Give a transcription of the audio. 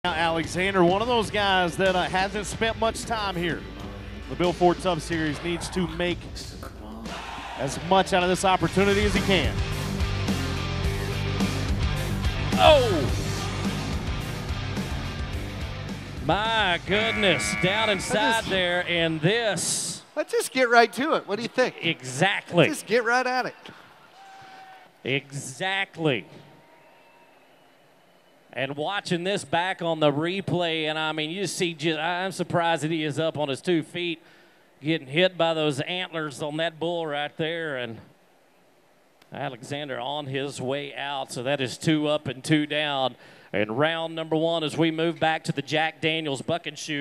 Alexander, one of those guys that hasn't spent much time here. The Bill Ford Sub Series needs to make as much out of this opportunity as he can. Oh! My goodness, down inside there, and this. Let's just get right to it. What do you think? Exactly. Let's just get right at it. Exactly. And watching this back on the replay, and I mean, you see, I'm surprised that he is up on his 2 feet, getting hit by those antlers on that bull right there. And Alexander on his way out, so that is 2 up and 2 down. And round number 1 as we move back to the Jack Daniels buck and shoot.